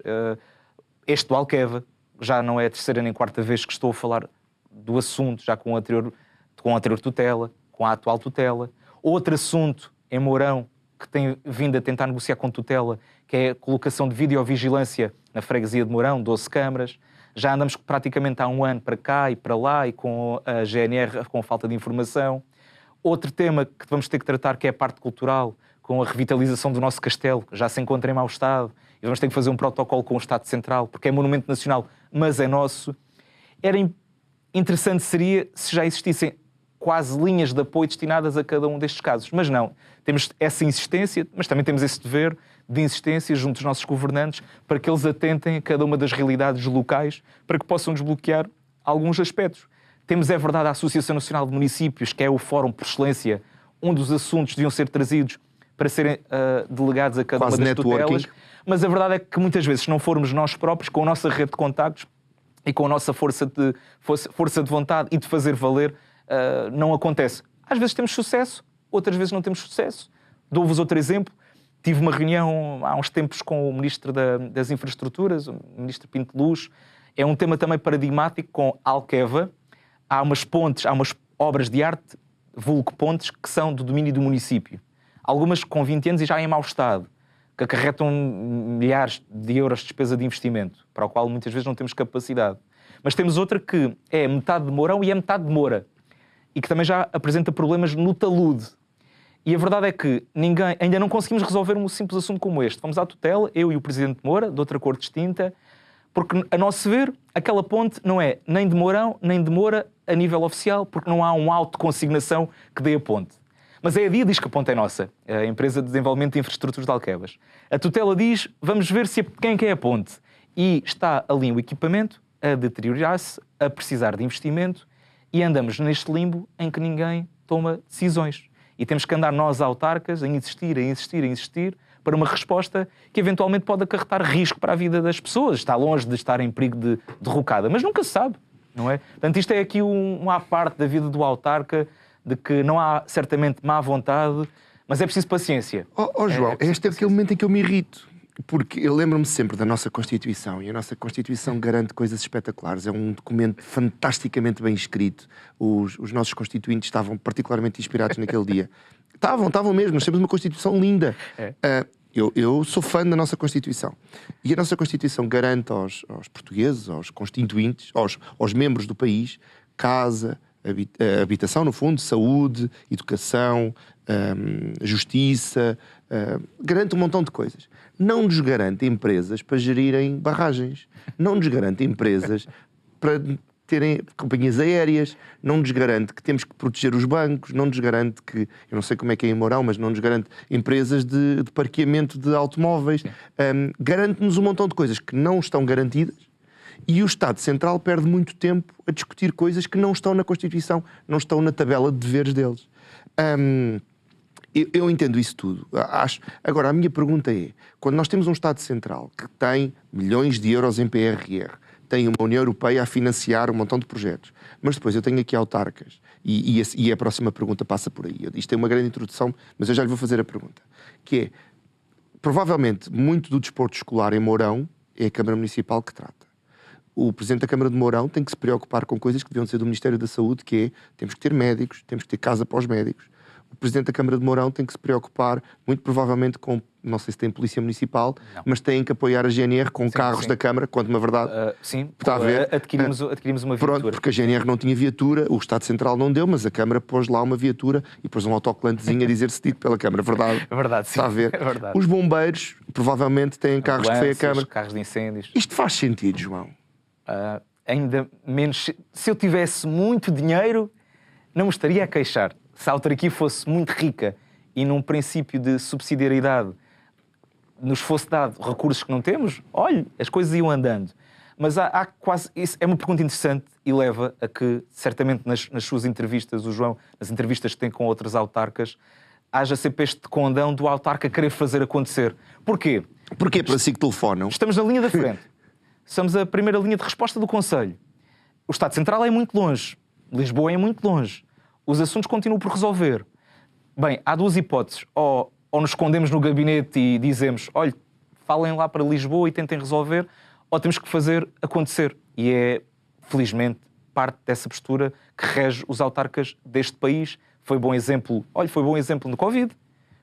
Este do Alqueva, já não é a terceira nem quarta vez que estou a falar do assunto, já com a anterior tutela, com a atual tutela. Outro assunto em Mourão, que tem vindo a tentar negociar com tutela, que é a colocação de videovigilância na freguesia de Mourão, 12 câmaras. Já andamos praticamente há um ano para cá e para lá, e com a GNR com falta de informação. Outro tema que vamos ter que tratar, que é a parte cultural, com a revitalização do nosso castelo, que já se encontra em mau estado, e vamos ter que fazer um protocolo com o Estado Central, porque é monumento nacional, mas é nosso. Interessante seria se já existissem quase linhas de apoio destinadas a cada um destes casos. Mas não. Temos essa insistência, mas também temos esse dever de insistência junto dos nossos governantes para que eles atentem a cada uma das realidades locais para que possam desbloquear alguns aspectos. Temos, é verdade, a Associação Nacional de Municípios, que é o fórum por excelência, onde os assuntos deviam ser trazidos para serem delegados a cada quase uma das tutelas. Mas a verdade é que muitas vezes, se não formos nós próprios, com a nossa rede de contactos e com a nossa força de vontade e de fazer valer, não acontece. Às vezes temos sucesso, outras vezes não temos sucesso. Dou-vos outro exemplo. Tive uma reunião há uns tempos com o Ministro das Infraestruturas, o Ministro Pinto Luz. É um tema também paradigmático com Alqueva. Há umas pontes, há umas obras de arte, vulgo pontes, que são do domínio do município. Algumas com 20 anos e já em mau estado, que acarretam milhares de euros de despesa de investimento, para o qual muitas vezes não temos capacidade. Mas temos outra que é metade de Mourão e é metade de Moura, e que também já apresenta problemas no talude. E a verdade é que ainda não conseguimos resolver um simples assunto como este. Vamos à tutela, eu e o Presidente Moura, de outra cor distinta, porque, a nosso ver, aquela ponte não é nem de Mourão, nem de Moura a nível oficial, porque não há um auto de consignação que dê a ponte. Mas a EDIA diz que a ponte é nossa, a Empresa de Desenvolvimento de Infraestruturas de Alquevas. A tutela diz, vamos ver quem é a ponte. E está ali o equipamento, a deteriorar-se, a precisar de investimento, e andamos neste limbo em que ninguém toma decisões. E temos que andar nós, autarcas, a insistir para uma resposta que eventualmente pode acarretar risco para a vida das pessoas. Está longe de estar em perigo de derrocada, mas nunca se sabe, não é? Portanto, isto é aqui uma parte da vida do autarca, de que não há certamente má vontade, mas é preciso paciência. João, este é aquele momento em que eu me irrito. Porque eu lembro-me sempre da nossa Constituição, e a nossa Constituição garante coisas espetaculares. É um documento fantasticamente bem escrito. Os nossos constituintes estavam particularmente inspirados naquele dia. Estavam mesmo. Nós temos uma Constituição linda. Eu sou fã da nossa Constituição. E a nossa Constituição garante aos portugueses, aos constituintes, aos membros do país, casa, habitação, no fundo, saúde, educação, justiça, garante um montão de coisas. Não nos garante empresas para gerirem barragens. Não nos garante empresas para terem companhias aéreas. Não nos garante que temos que proteger os bancos. Não nos garante que, eu não sei como é que é em Mourão, mas não nos garante empresas de parqueamento de automóveis. Garante-nos um montão de coisas que não estão garantidas. E o Estado Central perde muito tempo a discutir coisas que não estão na Constituição, não estão na tabela de deveres deles. Eu entendo isso tudo. Agora, a minha pergunta é, quando nós temos um Estado Central que tem milhões de euros em PRR, tem uma União Europeia a financiar um montão de projetos, mas depois eu tenho aqui autarcas, e a próxima pergunta passa por aí. Isto é uma grande introdução, mas eu já lhe vou fazer a pergunta, que é, provavelmente, muito do desporto escolar em Mourão é a Câmara Municipal que trata. O Presidente da Câmara de Mourão tem que se preocupar com coisas que deviam ser do Ministério da Saúde, que é, temos que ter médicos, temos que ter casa para os médicos. O Presidente da Câmara de Mourão tem que se preocupar, muito provavelmente, com, não sei se tem polícia municipal, mas tem que apoiar a GNR com carros da Câmara, quando na verdade... sim, está a ver, adquirimos uma viatura. Pronto, porque a GNR não tinha viatura, o Estado Central não deu, mas a Câmara pôs lá uma viatura e pôs um autocolantezinho a dizer cedido pela Câmara, verdade? É verdade, sim. Está a ver? É verdade. Os bombeiros provavelmente têm carros que foi a Câmara. Carros de incêndios. Isto faz sentido, João? Ainda menos... Se eu tivesse muito dinheiro, não me estaria a queixar. Se a autarquia fosse muito rica e num princípio de subsidiariedade nos fosse dado recursos que não temos, olhe, as coisas iam andando. Mas há quase... Isso é uma pergunta interessante e leva a que, certamente nas suas entrevistas, o João, nas entrevistas que tem com outras autarcas, haja sempre este condão do autarca querer fazer acontecer. Porquê? Porquê? Para si que telefonam? Estamos na linha da frente. Somos a primeira linha de resposta do Conselho. O Estado Central é muito longe. Lisboa é muito longe. Os assuntos continuam por resolver. Bem, há duas hipóteses. Ou nos escondemos no gabinete e dizemos, olha, falem lá para Lisboa e tentem resolver, ou temos que fazer acontecer. E é, felizmente, parte dessa postura que rege os autarcas deste país. Foi bom exemplo, foi bom exemplo no Covid,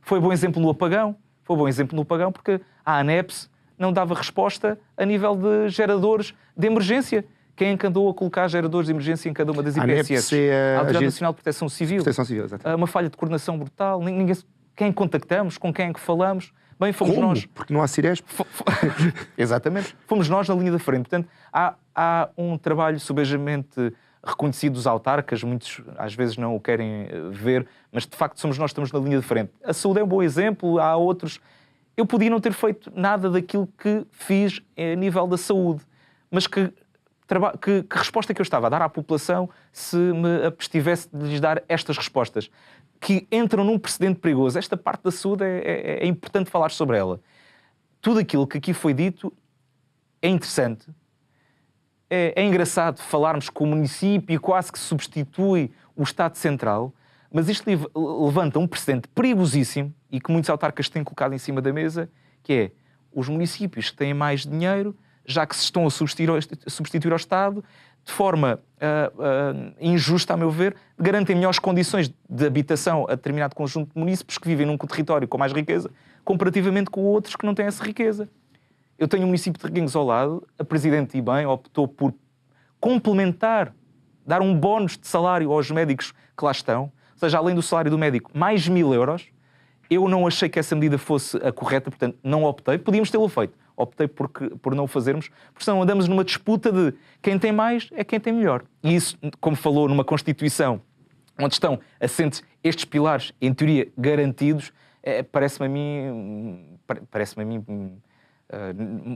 foi bom exemplo no apagão, porque a ANEPS não dava resposta a nível de geradores de emergência. Quem andou a colocar geradores de emergência em cada uma das IPSS? A Autoridade Nacional de Proteção Civil. Uma falha de coordenação brutal. Quem contactamos? Com quem é que falamos? Bem, fomos nós. Porque não há Ciresp. Exatamente. Fomos nós na linha da frente. Portanto, há um trabalho subejamente reconhecido dos autarcas, muitos às vezes não o querem ver, mas de facto somos nós que estamos na linha de frente. A saúde é um bom exemplo, há outros. Eu podia não ter feito nada daquilo que fiz a nível da saúde, mas que resposta que eu estava a dar à população se me abstivesse de lhes dar estas respostas, que entram num precedente perigoso. Esta parte da saúde é importante falar sobre ela. Tudo aquilo que aqui foi dito é interessante, é engraçado falarmos que o município quase que substitui o Estado Central, mas isto levanta um precedente perigosíssimo e que muitos autarcas têm colocado em cima da mesa, que é os municípios que têm mais dinheiro, já que se estão a substituir ao Estado, de forma injusta, a meu ver, garantem melhores condições de habitação a determinado conjunto de municípios que vivem num território com mais riqueza, comparativamente com outros que não têm essa riqueza. Eu tenho um município de Reguengos ao lado, a Presidente, e bem, optou por complementar, dar um bónus de salário aos médicos que lá estão, ou seja, além do salário do médico, mais 1.000 euros. Eu não achei que essa medida fosse a correta, portanto, não optei. Podíamos tê-lo feito. Optei por não o fazermos, porque senão andamos numa disputa de quem tem mais é quem tem melhor. E isso, como falou, numa Constituição onde estão assentes estes pilares, em teoria, garantidos, parece-me a mim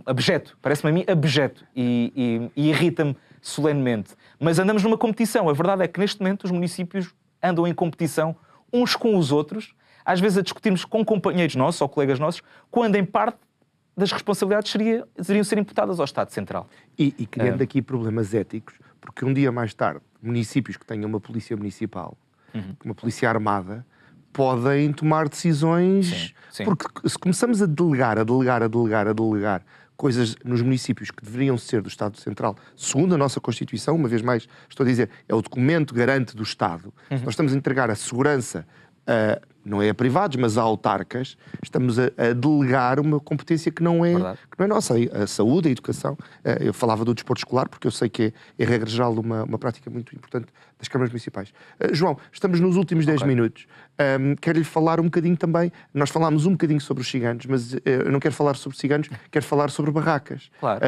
abjeto, parece-me a mim abjeto e irrita-me solenemente. Mas andamos numa competição. A verdade é que neste momento os municípios andam em competição uns com os outros, às vezes a discutirmos com companheiros nossos ou colegas nossos, quando em parte das responsabilidades deveriam ser imputadas ao Estado Central. E criando aqui problemas éticos, porque um dia mais tarde, municípios que tenham uma polícia municipal, uma polícia armada, podem tomar decisões... Sim. Porque se começamos a delegar coisas nos municípios que deveriam ser do Estado Central, segundo a nossa Constituição, uma vez mais, estou a dizer, é o documento garante do Estado. Nós estamos a entregar a segurança não é a privados, mas a autarcas, estamos a delegar uma competência que não é nossa. A saúde, a educação. Eu falava do desporto escolar, porque eu sei que é regra geral uma prática muito importante das câmaras municipais. João, estamos nos últimos 10 minutos. Quero-lhe falar um bocadinho também. Nós falámos um bocadinho sobre os ciganos, mas eu não quero falar sobre ciganos, quero falar sobre barracas. Claro.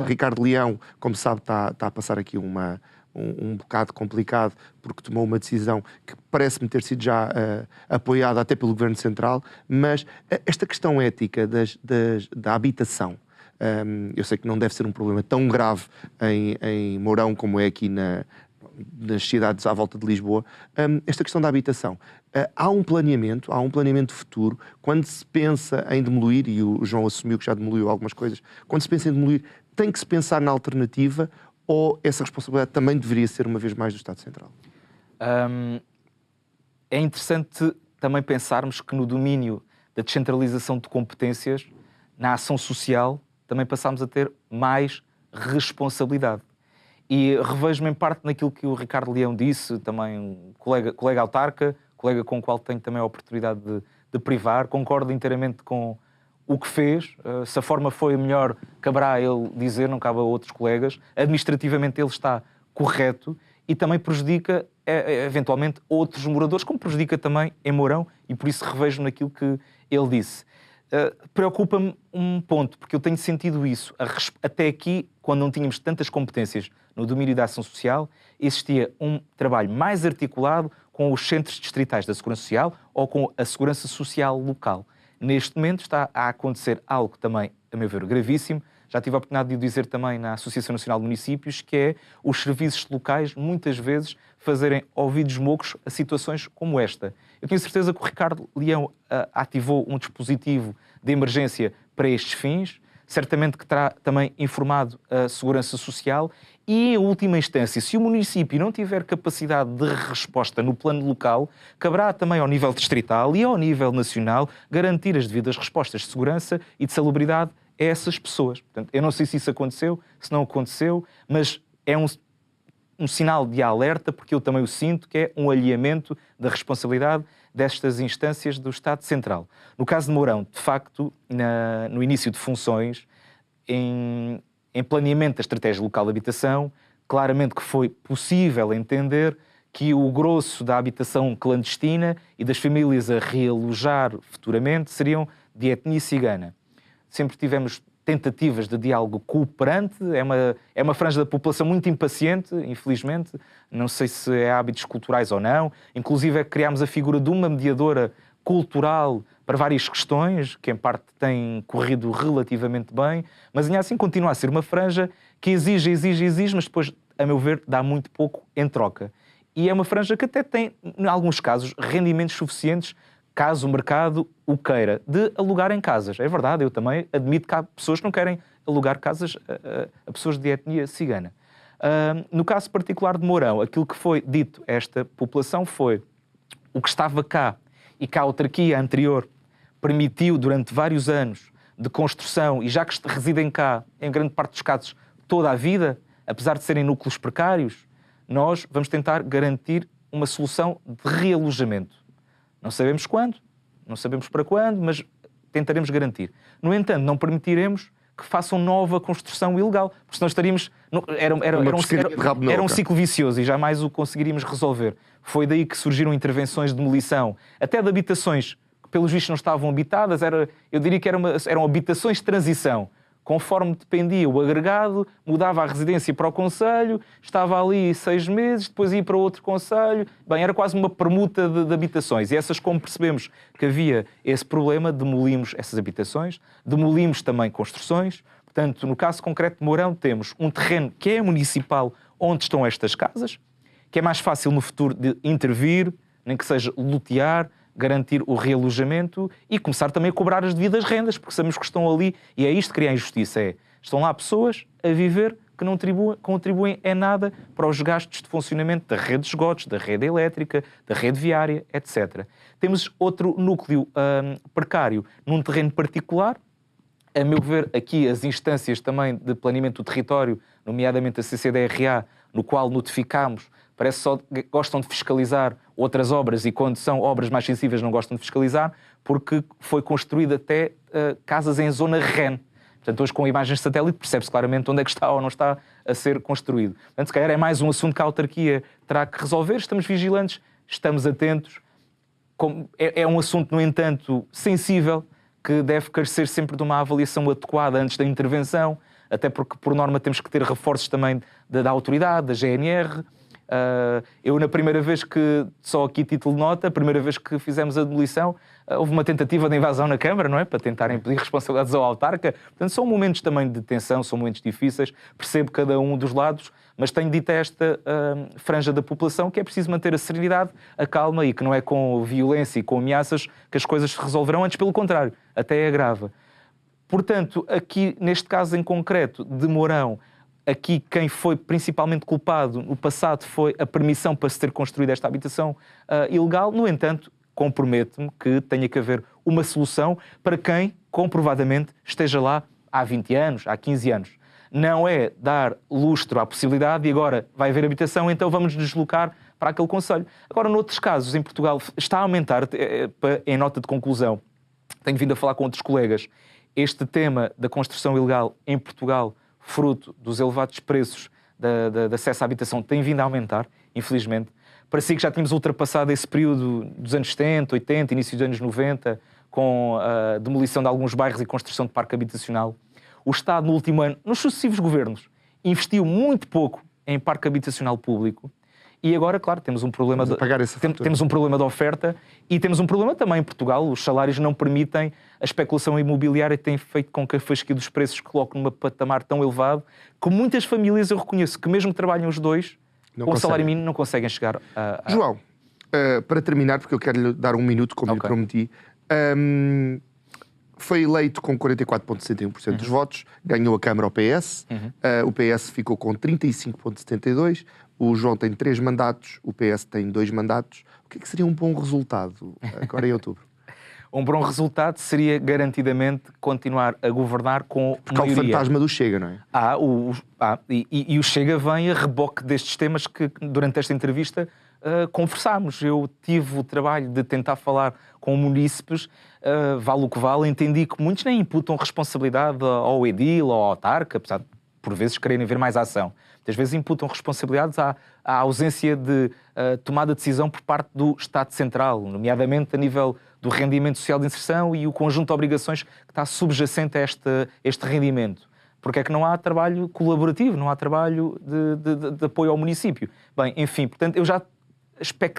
Ricardo Leão, como sabe, está a passar aqui um bocado complicado, porque tomou uma decisão que parece-me ter sido já apoiada até pelo Governo Central, mas esta questão ética da habitação, eu sei que não deve ser um problema tão grave em Mourão como é aqui nas cidades à volta de Lisboa, esta questão da habitação. Há um planeamento futuro, quando se pensa em demolir, e o João assumiu que já demoliu algumas coisas, quando se pensa em demolir, tem que se pensar na alternativa, ou essa responsabilidade também deveria ser, uma vez mais, do Estado Central? É interessante também pensarmos que no domínio da descentralização de competências, na ação social, também passámos a ter mais responsabilidade. E revejo-me em parte naquilo que o Ricardo Leão disse, também um colega autarca, colega com o qual tenho também a oportunidade de privar, concordo inteiramente com o que fez. Se a forma foi a melhor, caberá a ele dizer, não cabe a outros colegas. Administrativamente ele está correto e também prejudica, eventualmente, outros moradores, como prejudica também em Mourão, e por isso revejo naquilo que ele disse. Preocupa-me um ponto, porque eu tenho sentido isso. Até aqui, quando não tínhamos tantas competências no domínio da ação social, existia um trabalho mais articulado com os centros distritais da Segurança Social ou com a Segurança Social local. Neste momento está a acontecer algo também, a meu ver, gravíssimo. Já tive a oportunidade de o dizer também na Associação Nacional de Municípios, que é os serviços locais, muitas vezes, fazerem ouvidos moucos a situações como esta. Eu tenho certeza que o Ricardo Leão ativou um dispositivo de emergência para estes fins, certamente que terá também informado a Segurança Social e, em última instância, se o município não tiver capacidade de resposta no plano local, caberá também ao nível distrital e ao nível nacional garantir as devidas respostas de segurança e de salubridade a essas pessoas. Portanto, eu não sei se isso aconteceu, se não aconteceu, mas é um sinal de alerta, porque eu também o sinto, que é um alinhamento da responsabilidade destas instâncias do Estado Central. No caso de Mourão, de facto, no início de funções, em planeamento da estratégia local de habitação, claramente que foi possível entender que o grosso da habitação clandestina e das famílias a realojar futuramente seriam de etnia cigana. Sempre tivemos tentativas de diálogo cooperante, é uma franja da população muito impaciente, infelizmente, não sei se é hábitos culturais ou não, inclusive criámos a figura de uma mediadora cultural para várias questões, que em parte tem corrido relativamente bem, mas ainda assim continua a ser uma franja que exige, mas depois, a meu ver, dá muito pouco em troca. E é uma franja que até tem, em alguns casos, rendimentos suficientes, caso o mercado o queira, de alugar em casas. É verdade, eu também admito que há pessoas que não querem alugar casas a pessoas de etnia cigana. No caso particular de Mourão, aquilo que foi dito a esta população foi o que estava cá e que a autarquia anterior permitiu durante vários anos de construção, e já que residem cá, em grande parte dos casos, toda a vida, apesar de serem núcleos precários, nós vamos tentar garantir uma solução de realojamento. Não sabemos quando, não sabemos para quando, mas tentaremos garantir. No entanto, não permitiremos que façam nova construção ilegal, porque senão estaríamos... Era um ciclo vicioso e jamais o conseguiríamos resolver. Foi daí que surgiram intervenções de demolição, até de habitações que, pelos vistos, não estavam habitadas. Eu diria que eram habitações de transição, conforme dependia o agregado, mudava a residência para o concelho, estava ali 6 meses, depois ia para outro concelho. Bem, era quase uma permuta de habitações. E essas, como percebemos que havia esse problema, demolimos essas habitações, demolimos também construções. Portanto, no caso concreto de Mourão, temos um terreno que é municipal onde estão estas casas, que é mais fácil no futuro de intervir, nem que seja lotear, garantir o realojamento e começar também a cobrar as devidas rendas, porque sabemos que estão ali, e é isto que cria a injustiça, estão lá pessoas a viver que não contribuem em nada para os gastos de funcionamento da rede de esgotos, da rede elétrica, da rede viária, etc. Temos outro núcleo precário num terreno particular. A meu ver, aqui as instâncias também de planeamento do território, nomeadamente a CCDRA, no qual notificámos, parece só gostam de fiscalizar outras obras e quando são obras mais sensíveis não gostam de fiscalizar, porque foi construída até casas em zona REN. Portanto, hoje com imagens de satélite percebe-se claramente onde é que está ou não está a ser construído. Portanto, se calhar é mais um assunto que a autarquia terá que resolver. Estamos vigilantes, estamos atentos. É um assunto, no entanto, sensível, que deve carecer sempre de uma avaliação adequada antes da intervenção, até porque, por norma, temos que ter reforços também da autoridade, da GNR. Eu, na primeira vez que, só aqui título de nota, a primeira vez que fizemos a demolição, houve uma tentativa de invasão na Câmara, não é? Para tentarem pedir responsabilidades ao autarca. Portanto, são momentos também de tensão, são momentos difíceis, percebo cada um dos lados, mas tenho dito a esta franja da população que é preciso manter a serenidade, a calma e que não é com violência e com ameaças que as coisas se resolverão, antes pelo contrário, até agrava. Portanto, aqui, neste caso em concreto, de Mourão, aqui quem foi principalmente culpado no passado foi a permissão para se ter construído esta habitação ilegal. No entanto, comprometo-me que tenha que haver uma solução para quem, comprovadamente, esteja lá há 20 anos, há 15 anos. Não é dar lustro à possibilidade e agora vai haver habitação, então vamos deslocar para aquele concelho. Agora, noutros casos, em Portugal, está a aumentar, em nota de conclusão, tenho vindo a falar com outros colegas, este tema da construção ilegal em Portugal, fruto dos elevados preços de acesso à habitação, tem vindo a aumentar, infelizmente. Parecia que já tínhamos ultrapassado esse período dos anos 70, 80, início dos anos 90, com a demolição de alguns bairros e construção de parque habitacional. O Estado, no último ano, nos sucessivos governos, investiu muito pouco em parque habitacional público e agora, claro, temos um problema temos um problema de oferta e temos um problema também em Portugal. Os salários não permitem a especulação imobiliária e tem feito com que a fasquia dos preços coloque num patamar tão elevado que muitas famílias, eu reconheço, que mesmo que trabalhem os dois, com o salário mínimo não conseguem chegar a... João, para terminar, porque eu quero lhe dar um minuto, como lhe prometi, foi eleito com 44,61% dos votos, ganhou a Câmara ao PS, o PS ficou com 35,72%, o João tem 3 mandatos, o PS tem 2 mandatos. O que é que seria um bom resultado agora em outubro? Um bom resultado seria garantidamente continuar a governar com porque maioria. Há o fantasma do Chega, não é? E o Chega vem a reboque destes temas que durante esta entrevista conversámos. Eu tive o trabalho de tentar falar com munícipes, vale o que vale, entendi que muitos nem imputam responsabilidade ao edil ou ao autarca, apesar de por vezes quererem ver mais ação. Muitas vezes imputam responsabilidades à ausência de tomada de decisão por parte do Estado Central, nomeadamente a nível do rendimento social de inserção e o conjunto de obrigações que está subjacente a este rendimento. Porque é que não há trabalho colaborativo, não há trabalho de apoio ao município. Bem, enfim, portanto, eu já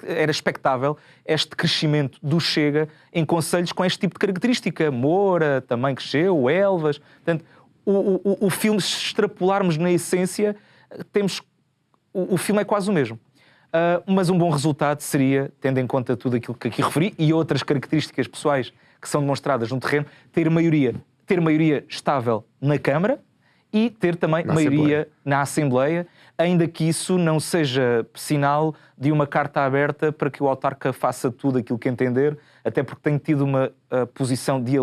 era expectável este crescimento do Chega em concelhos com este tipo de característica. Moura também cresceu, Elvas. Portanto, o filme, se extrapolarmos na essência, o filme é quase o mesmo. Mas um bom resultado seria, tendo em conta tudo aquilo que aqui referi e outras características pessoais que são demonstradas no terreno, ter maioria estável na Câmara e ter também maioria na Assembleia, ainda que isso não seja sinal de uma carta aberta para que o autarca faça tudo aquilo que entender, até porque tem tido uma posição de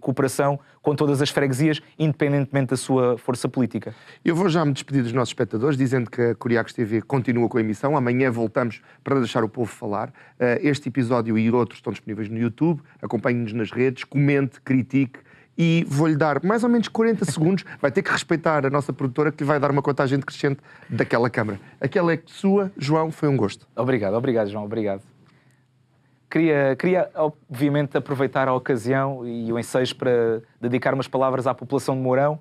cooperação com todas as freguesias, independentemente da sua força política. Eu vou já me despedir dos nossos espectadores, dizendo que a Curiacos TV continua com a emissão. Amanhã voltamos para deixar o povo falar. Este episódio e outros estão disponíveis no YouTube. Acompanhe-nos nas redes, comente, critique. E vou-lhe dar mais ou menos 40 segundos. Vai ter que respeitar a nossa produtora, que lhe vai dar uma contagem decrescente daquela câmara. Aquela é sua, João, foi um gosto. Obrigado, João, obrigado. Queria, obviamente, aproveitar a ocasião e o ensejo para dedicar umas palavras à população de Mourão,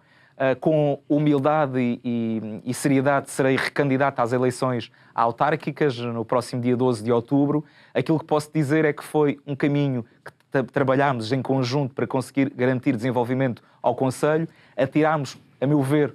com humildade e seriedade, serei recandidato às eleições autárquicas no próximo dia 12 de outubro. Aquilo que posso dizer é que foi um caminho que trabalhámos em conjunto para conseguir garantir desenvolvimento ao Concelho. Atirámos, a meu ver,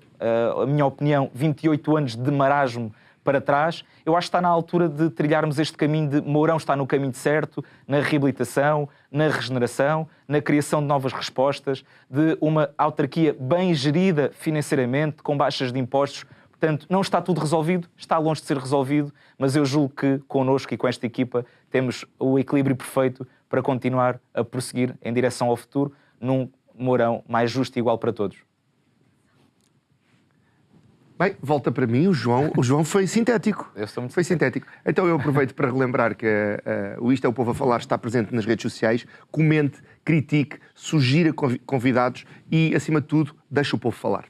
a minha opinião, 28 anos de marasmo para trás. Eu acho que está na altura de trilharmos este caminho de Mourão está no caminho certo, na reabilitação, na regeneração, na criação de novas respostas, de uma autarquia bem gerida financeiramente, com baixas de impostos. Portanto, não está tudo resolvido, está longe de ser resolvido, mas eu julgo que connosco e com esta equipa temos o equilíbrio perfeito para continuar a prosseguir em direção ao futuro num Mourão mais justo e igual para todos. Bem, volta para mim, o João foi sintético. Eu sou muito Foi sintético. Então eu aproveito para relembrar que o Isto é o Povo a Falar está presente nas redes sociais. Comente, critique, sugira convidados e, acima de tudo, deixe o povo falar.